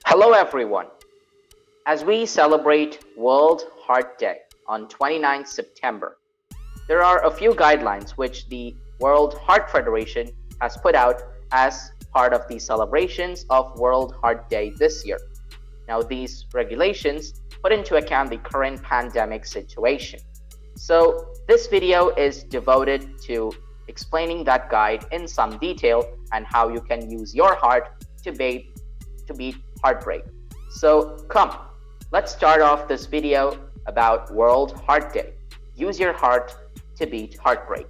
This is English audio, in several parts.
Hello everyone. As we celebrate World Heart Day on 29th September, there are a few guidelines which the World Heart Federation has put out as part of the celebrations of World Heart Day this year. Now, these regulations put into account the current pandemic situation. So, this video is devoted to explaining that guide in some detail and how you can use your heart to beat heartbreak. So come, let's start off this video about World Heart Day. Use your heart to beat heartbreak.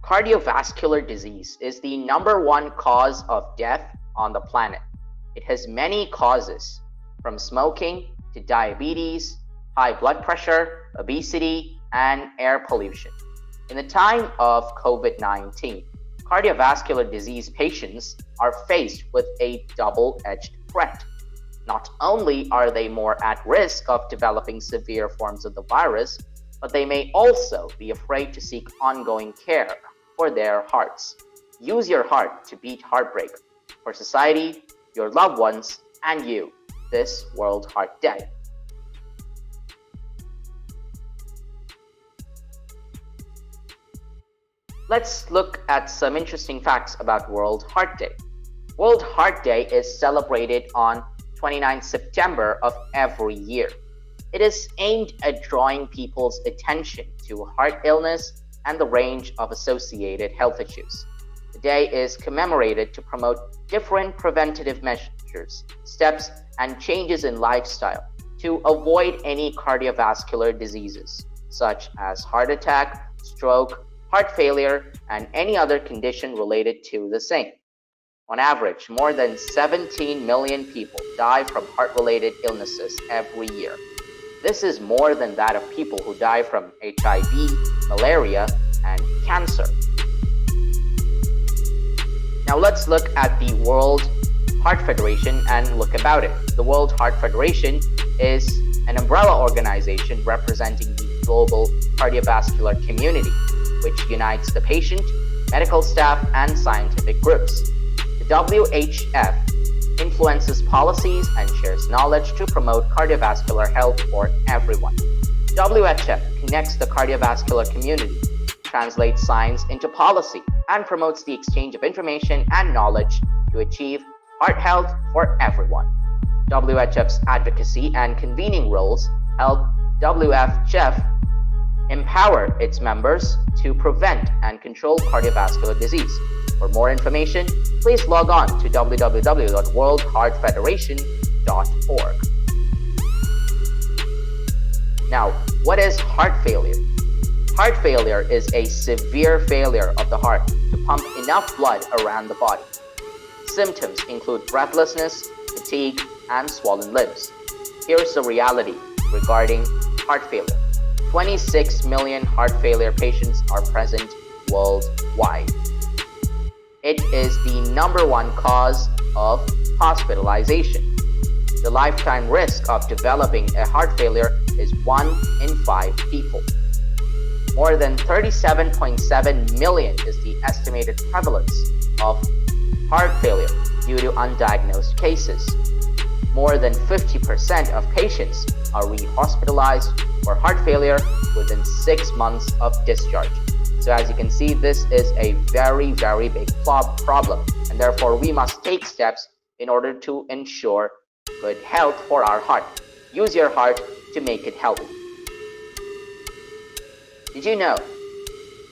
Cardiovascular disease is the #1 cause of death on the planet. It has many causes, from smoking to diabetes, high blood pressure, obesity, and air pollution. In the time of COVID-19, cardiovascular disease patients are faced with a double-edged threat. Not only are they more at risk of developing severe forms of the virus, but they may also be afraid to seek ongoing care for their hearts. Use your heart to beat heartbreak for society, your loved ones, and you this World Heart Day. Let's look at some interesting facts about World Heart Day. World Heart Day is celebrated on 29 September of every year. It is aimed at drawing people's attention to heart illness and the range of associated health issues. The day is commemorated to promote different preventative measures, steps, and changes in lifestyle to avoid any cardiovascular diseases, such as heart attack, stroke, heart failure, and any other condition related to the same. On average, more than 17 million people die from heart-related illnesses every year. This is more than that of people who die from HIV, malaria, and cancer. Now let's look at the World Heart Federation and look about it. The World Heart Federation is an umbrella organization representing the global cardiovascular community, which unites the patient, medical staff, and scientific groups. The WHF influences policies and shares knowledge to promote cardiovascular health for everyone. WHF connects the cardiovascular community, translates science into policy, and promotes the exchange of information and knowledge to achieve heart health for everyone. WHF's advocacy and convening roles help WHF empower its members to prevent and control cardiovascular disease. For more information, please log on to www.worldheartfederation.org. Now, what is heart failure? Heart failure is a severe failure of the heart to pump enough blood around the body. Symptoms include breathlessness, fatigue, and swollen limbs. Here's the reality regarding heart failure. 26 million heart failure patients are present worldwide. It is the #1 cause of hospitalization. The lifetime risk of developing a heart failure is 1 in 5 people. More than 37.7 million is the estimated prevalence of heart failure due to undiagnosed cases. More than 50% of patients are re-hospitalized for heart failure within 6 months of discharge. So as you can see, this is a very, very big problem, and therefore we must take steps in order to ensure good health for our heart. Use your heart to make it healthy. Did you know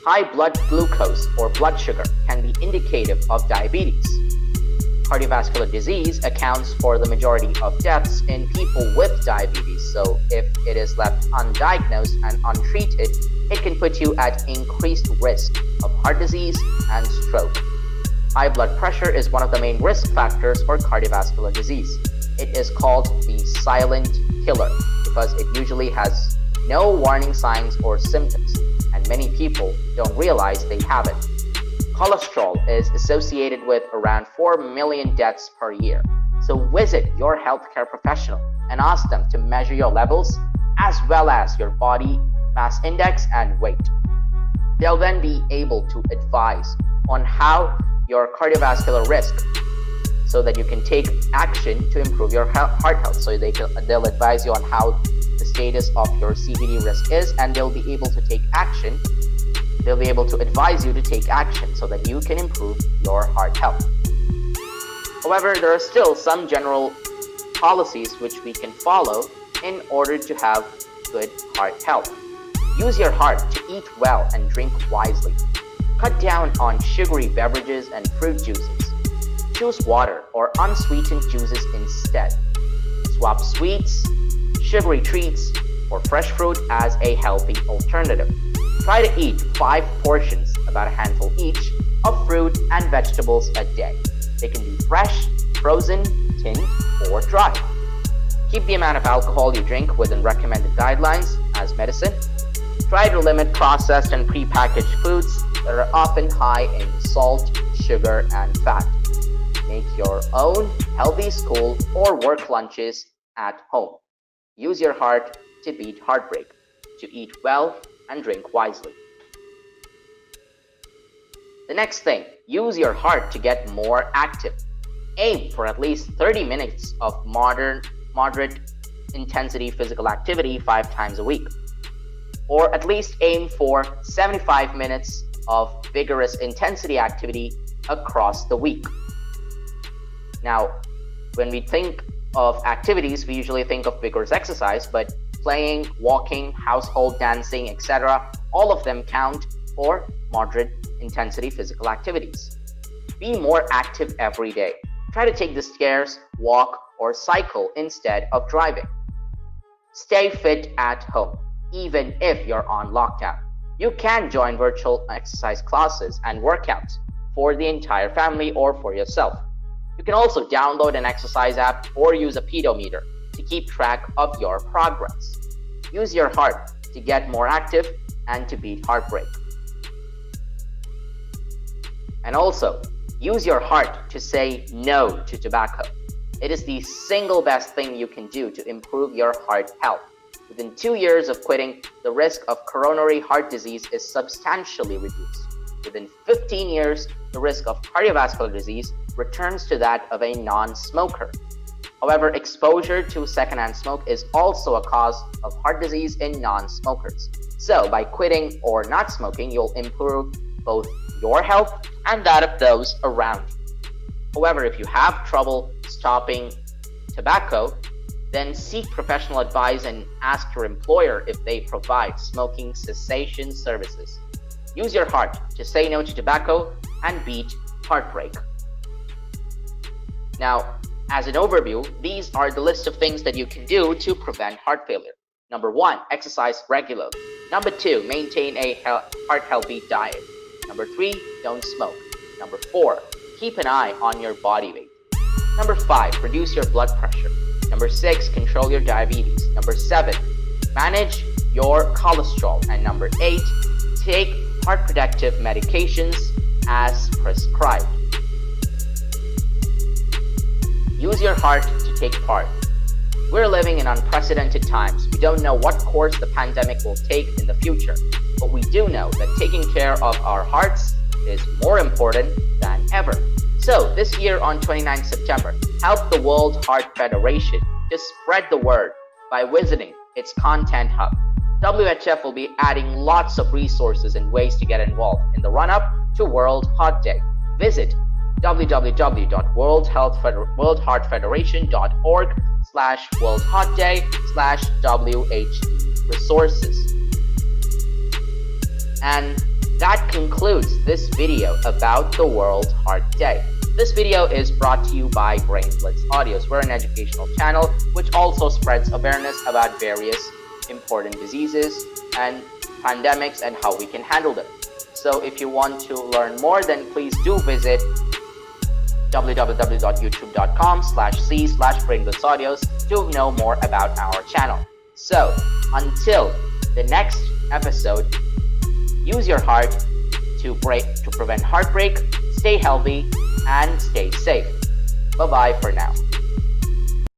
high blood glucose or blood sugar can be indicative of diabetes? Cardiovascular disease accounts for the majority of deaths in people with diabetes, so if it is left undiagnosed and untreated, it can put you at increased risk of heart disease and stroke. High blood pressure is one of the main risk factors for cardiovascular disease. It is called the silent killer because it usually has no warning signs or symptoms, and many people don't realize they have it. Cholesterol is associated with around 4 million deaths per year. So visit your healthcare professional and ask them to measure your levels as well as your body mass index and weight. They'll then be able to advise on how your cardiovascular risk so that you can take action to improve your heart health. So they'll advise you on how the status of your CVD risk is, and they'll be able to take action. They'll be able to advise you to take action so that you can improve your heart health. However, there are still some general policies which we can follow in order to have good heart health. Use your heart to eat well and drink wisely. Cut down on sugary beverages and fruit juices. Choose water or unsweetened juices instead. Swap sweets, sugary treats, or fresh fruit as a healthy alternative. Try to eat 5 portions, about a handful each, of fruit and vegetables a day. They can be fresh, frozen, tinned, or dry. Keep the amount of alcohol you drink within recommended guidelines as medicine. Try to limit processed and prepackaged foods that are often high in salt, sugar, and fat. Make your own healthy school or work lunches at home. Use your heart to beat heartbreak, to eat well and drink wisely. The next thing, use your heart to get more active. Aim for at least 30 minutes of moderate intensity physical activity 5 times a week. Or at least aim for 75 minutes of vigorous intensity activity across the week. Now, when we think of activities, we usually think of vigorous exercise, but playing, walking, household dancing, etc., all of them count for moderate intensity physical activities. Be more active every day. Try to take the stairs, walk, or cycle instead of driving. Stay fit at home, even if you're on lockdown. You can join virtual exercise classes and workouts for the entire family or for yourself. You can also download an exercise app or use a pedometer to keep track of your progress. Use your heart to get more active and to beat heartbreak. And also, use your heart to say no to tobacco. It is the single best thing you can do to improve your heart health. Within 2 years of quitting, the risk of coronary heart disease is substantially reduced. Within 15 years, the risk of cardiovascular disease returns to that of a non-smoker. However, exposure to secondhand smoke is also a cause of heart disease in non-smokers. So, by quitting or not smoking, you'll improve both your health and that of those around you. However, if you have trouble stopping tobacco, then seek professional advice and ask your employer if they provide smoking cessation services. Use your heart to say no to tobacco and beat heartbreak. Now, as an overview, these are the list of things that you can do to prevent heart failure. Number 1, exercise regularly. Number 2, maintain a heart-healthy diet. Number 3, don't smoke. Number 4, keep an eye on your body weight. Number 5, reduce your blood pressure. Number 6, control your diabetes. Number 7, manage your cholesterol. And number 8, take heart protective medications as prescribed. Use your heart to take part. We're living in unprecedented times. We don't know what course the pandemic will take in the future, but we do know that taking care of our hearts is more important than ever. So this year on 29 September, help the World Heart Federation to spread the word by visiting its content hub. WHF will be adding lots of resources and ways to get involved in the run-up to World Heart Day. Visit www.worldheartfederation.org/worldheartday/WHD resources. And that concludes this video about the World Heart Day. This video is brought to you by Brain Blitz Audios. We're an educational channel which also spreads awareness about various important diseases and pandemics and how we can handle them. So if you want to learn more, then please do visit www.youtube.com/c/brainblitzaudios to know more about our channel. So until the next episode, use your heart to prevent heartbreak, stay healthy, and stay safe. Bye-bye for now.